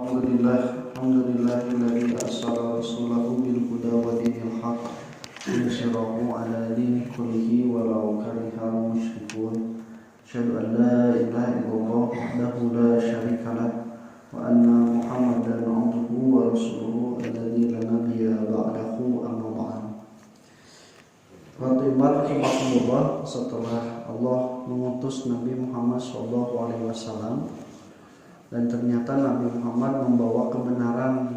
Alhamdulillahilladzi arsala rasulahu bil huda wa dinil haqq liyudhhirahu 'ala dini kullihi walau karihal musyrikun. Asyhadu an la ilaha illallah wahdahu la syarika lah wa anna Muhammadan 'abduhu wa rasuluhu alladzi la nabiyya ba'dahu amma ba'd. Rahimakumullah, setelah Allah mengutus Nabi Muhammad SAW dan ternyata Nabi Muhammad membawa kebenaran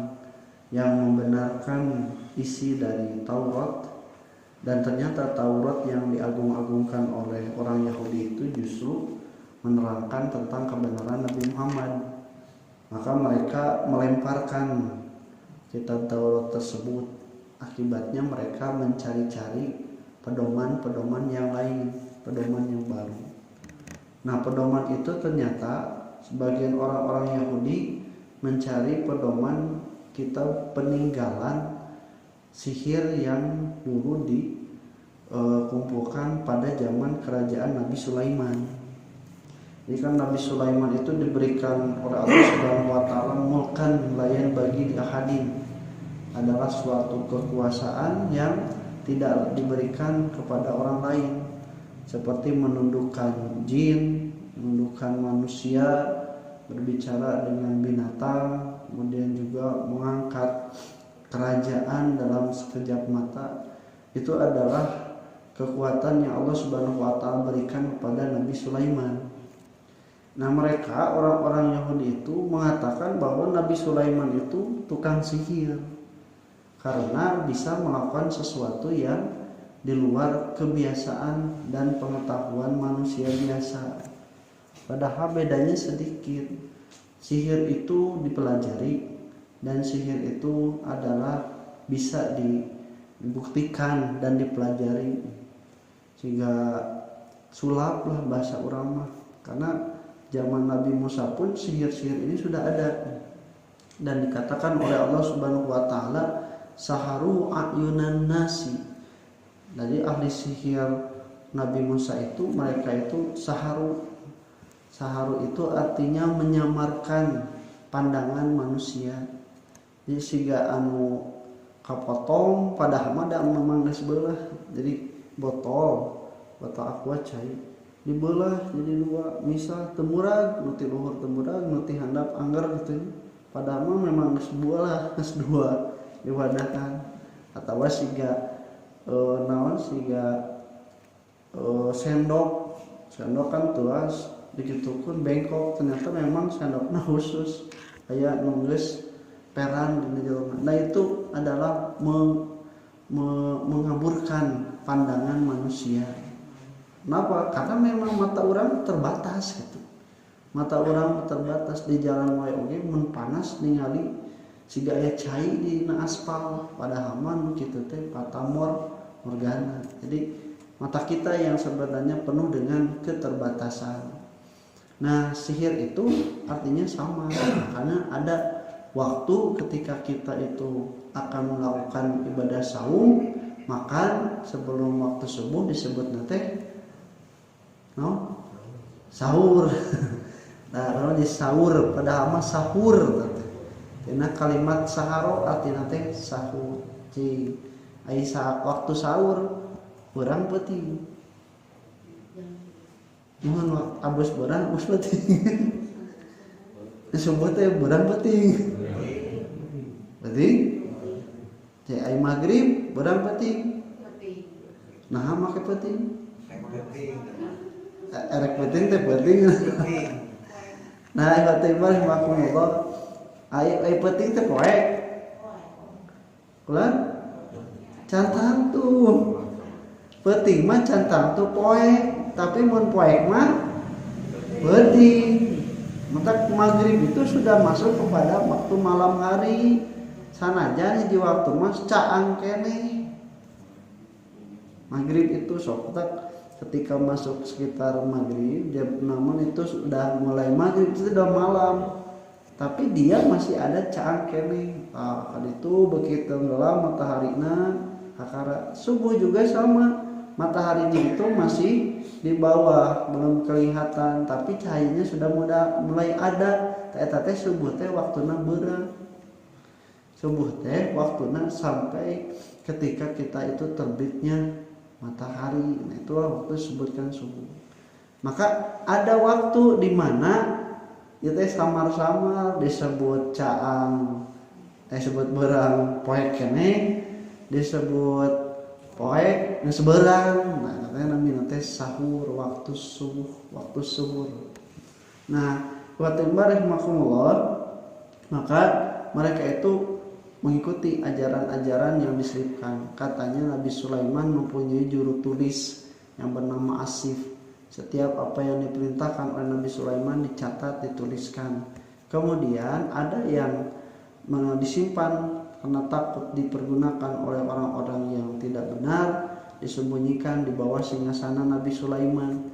yang membenarkan isi dari Taurat, dan ternyata Taurat yang diagung-agungkan oleh orang Yahudi itu justru menerangkan tentang kebenaran Nabi Muhammad. Maka mereka melemparkan kitab Taurat tersebut. Akibatnya mereka mencari-cari pedoman-pedoman yang lain, pedoman yang baru. Nah, pedoman itu ternyata sebagian orang-orang Yahudi mencari pedoman kitab peninggalan sihir yang dulu dikumpulkan pada zaman kerajaan Nabi Sulaiman. Jadi kan Nabi Sulaiman itu diberikan oleh Allah Subhanahu wa taala mulkan layan bagi ahadin, adalah suatu kekuasaan yang tidak diberikan kepada orang lain, seperti menundukkan jin, menundukkan manusia, berbicara dengan binatang, kemudian juga mengangkat kerajaan dalam sekejap mata. Itu adalah kekuatan yang Allah Subhanahu wa taala berikan kepada Nabi Sulaiman. Nah, mereka orang-orang Yahudi itu mengatakan bahwa Nabi Sulaiman itu tukang sihir karena bisa melakukan sesuatu yang di luar kebiasaan dan pengetahuan manusia biasa. Padahal bedanya sedikit. Sihir itu dipelajari dan sihir itu adalah bisa dibuktikan dan dipelajari. Sehingga sulap lah bahasa orang mah. Karena zaman Nabi Musa pun sihir-sihir ini sudah ada. Dan dikatakan oleh Allah Subhanahu wa taala, saharu ayunan nasi. Jadi ahli sihir Nabi Musa itu, mereka itu saharu. Saharu itu artinya menyamarkan pandangan manusia. Jadi siga anu kapotong padahal mah memang geus beulah. Jadi botol aqua cai dibelah jadi dua, misal temurag nu ti luhur temurag nu ti handap angger gitu. Padahal mah memang geus beulah, geus dua diwadahkan. Atawa siga sendok kan tuas digitukeun bengkok, ternyata memang sendokna khusus aya nu geus peran di jelema. Nah, itu adalah mengaburkan pandangan manusia. Kenapa? Karena memang mata orang terbatas gitu. Mata orang terbatas, di jalan wae oge mun panas ningali siga aya cai dina aspal, padahal mah kitu teh patamor morgana. Jadi mata kita yang sebenarnya penuh dengan keterbatasan. Nah, sihir itu artinya sama, karena ada waktu ketika kita itu akan melakukan ibadah saum, maka sebelum waktu subuh disebut teh sahur. Nah, kalau di sahur padahal mah sahur teh. Karena kalimat saharo artinya teh sahur. Ci ai waktu sahur urang peuting. Mohon abus berang abus penting. Disebut teh berang penting. Penting. Cek ai maghrib berang penting. Nah, make penting. Erek penting teh penting. Nah, ieu teh mah makumullah. Ai penting teh poek. Kulan cantang tuh. Penting mah cantang tuh poek. Tapi mun poek mah penting. Maka maghrib itu sudah masuk kepada waktu malam hari. Sanajan di waktu mas caang kene. Maghrib itu sok ketika masuk sekitar maghrib jam 6 itu sudah mulai maghrib, itu sudah malam. Tapi dia masih ada caang kene. Itu begitu gelam mataharina hakara. Subuh juga sama. Mataharinya itu masih di bawah, belum kelihatan, tapi cahayanya sudah mulai ada. eta teh subuh teh waktuna beurang. Subuh teh waktuna sampai ketika kita itu terbitnya matahari. Nah, itulah waktu disebutkan subuh. Maka ada waktu di mana itu samar-samar disebut caang, disebut beurang poek keneh, disebut poek nu seberang. Nah, katanya namina teh sahur, waktu subuh. Nah, wa rahimahumullah, maka mereka itu mengikuti ajaran-ajaran yang diselipkan. Katanya Nabi Sulaiman mempunyai juru tulis yang bernama Asif. Setiap apa yang diperintahkan oleh Nabi Sulaiman dicatat, dituliskan. Kemudian ada yang disimpan karena takut dipergunakan oleh orang-orang yang tidak benar, disembunyikan di bawah singgasana Nabi Sulaiman.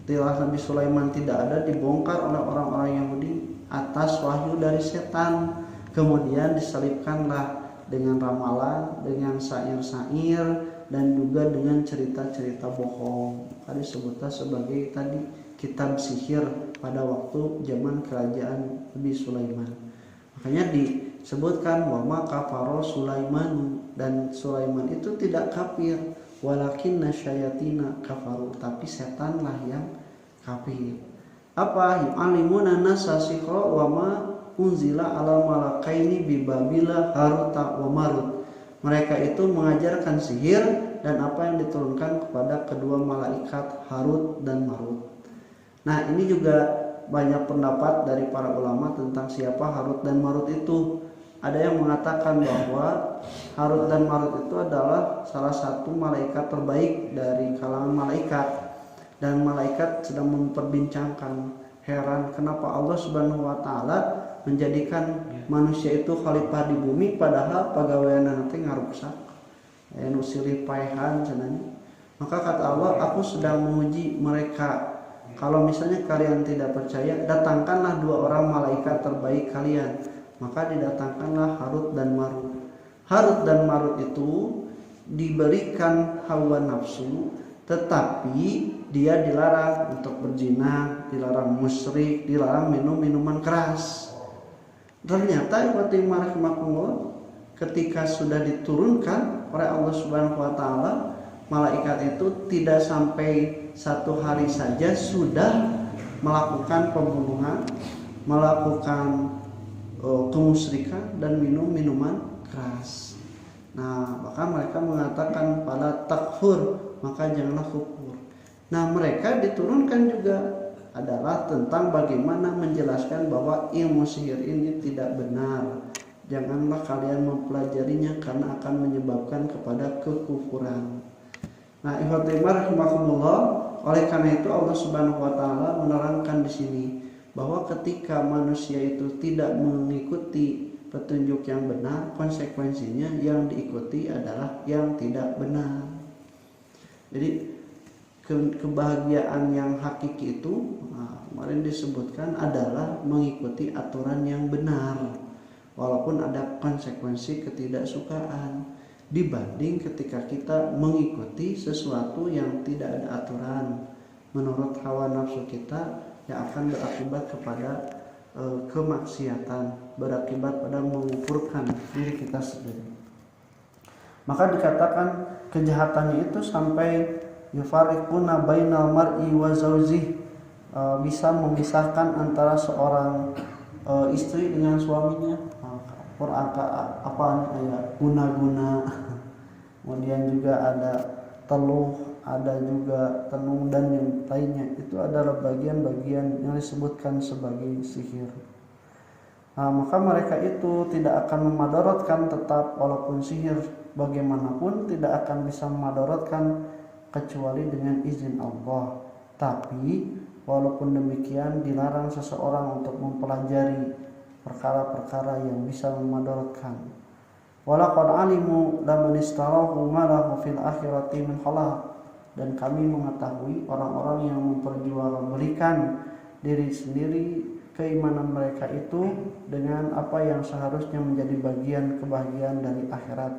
Setelah Nabi Sulaiman tidak ada, dibongkar oleh orang-orang Yahudi atas wahyu dari setan. Kemudian diselipkanlah dengan ramalan, dengan syair-syair, dan juga dengan cerita-cerita bohong. Tadi disebutnya sebagai tadi kitab sihir pada waktu zaman kerajaan Nabi Sulaiman. Makanya disebutkan wama kafaro Sulaiman, dan Sulaiman itu tidak kafir, walakinna syayatina kafaru, tapi setanlah yang kafir. Apa yu'allimuna nasa sihra wama unzila ala malakaini bibabila haruta wa marut. Mereka itu mengajarkan sihir dan apa yang diturunkan kepada kedua malaikat Harut dan Marut. Nah, ini juga banyak pendapat dari para ulama tentang siapa Harut dan Marut itu. Ada yang mengatakan bahwa Harut dan Marut itu adalah salah satu malaikat terbaik dari kalangan malaikat, dan malaikat sedang memperbincangkan, heran kenapa Allah Subhanahu wa taala menjadikan manusia itu khalifah di bumi padahal pagaweanna teh ngaruksak anu silih paehan cenanya. Maka kata Allah, aku sedang menguji mereka. Kalau misalnya kalian tidak percaya, datangkanlah dua orang malaikat terbaik kalian. Maka didatangkanlah Harut dan Marut. Harut dan Marut itu diberikan hawa nafsu, tetapi dia dilarang untuk berzina, dilarang musyrik, dilarang minum minuman keras. Ternyata ketika sudah diturunkan oleh Allah Subhanahu wa taala, malaikat itu tidak sampai 1 hari saja sudah melakukan pembunuhan, melakukan kemusyrikan dan minum minuman keras. Nah, maka mereka mengatakan pada takfur, maka janganlah kufur. Nah, mereka diturunkan juga adalah tentang bagaimana menjelaskan bahwa ilmu sihir ini tidak benar. Janganlah kalian mempelajarinya karena akan menyebabkan kepada kekufuran. Nah, ikhwatimar rahimakumullah, oleh karena itu Allah Subhanahu wa taala menerangkan di sini bahwa ketika manusia itu tidak mengikuti petunjuk yang benar, konsekuensinya yang diikuti adalah yang tidak benar. Jadi kebahagiaan yang hakiki itu kemarin disebutkan adalah mengikuti aturan yang benar walaupun ada konsekuensi ketidaksukaan, dibanding ketika kita mengikuti sesuatu yang tidak ada aturan menurut hawa nafsu kita, yang akan berakibat kepada kemaksiatan, berakibat pada mengufurkan diri kita sendiri. Maka dikatakan kejahatannya itu sampai yufariquna bainal mar'i wa zawjih, bisa memisahkan antara seorang istri dengan suaminya. Apa ya, guna-guna, kemudian juga ada teluh, ada juga tenung dan yang lainnya. Itu adalah bagian-bagian yang disebutkan sebagai sihir. Nah, maka mereka itu tidak akan memadaratkan, tetap walaupun sihir bagaimanapun tidak akan bisa memadaratkan kecuali dengan izin Allah. Tapi walaupun demikian dilarang seseorang untuk mempelajari perkara-perkara yang bisa memadaratkan. Walaqad alimu laman istarahu ma lahu fil akhirati min khalaq, dan kami mengetahui orang-orang yang memperjualbelikan diri sendiri, keimanan mereka itu dengan apa yang seharusnya menjadi bagian kebahagiaan dari akhirat.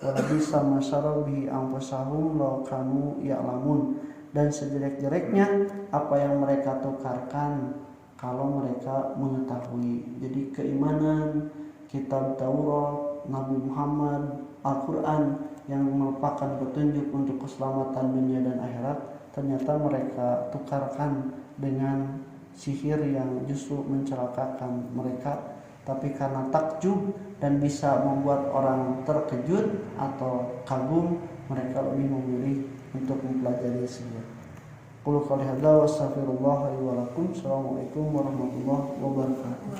Wala bisa masyaraw bihi anfusahum law kanu ya'lamun, dan sejelek-jeleknya apa yang mereka tukarkan kalau mereka mengetahui. Jadi keimanan, kitab Taurat, Nabi Muhammad, Al-Quran yang merupakan petunjuk untuk keselamatan dunia dan akhirat, ternyata mereka tukarkan dengan sihir yang justru mencelakakan mereka. Tapi karena takjub dan bisa membuat orang terkejut atau kagum, mereka lebih memilih untuk mempelajari sihir. Qul qouli hadza wa astaghfirullah li wa lakum. Assalamualaikum warahmatullahi wabarakatuh.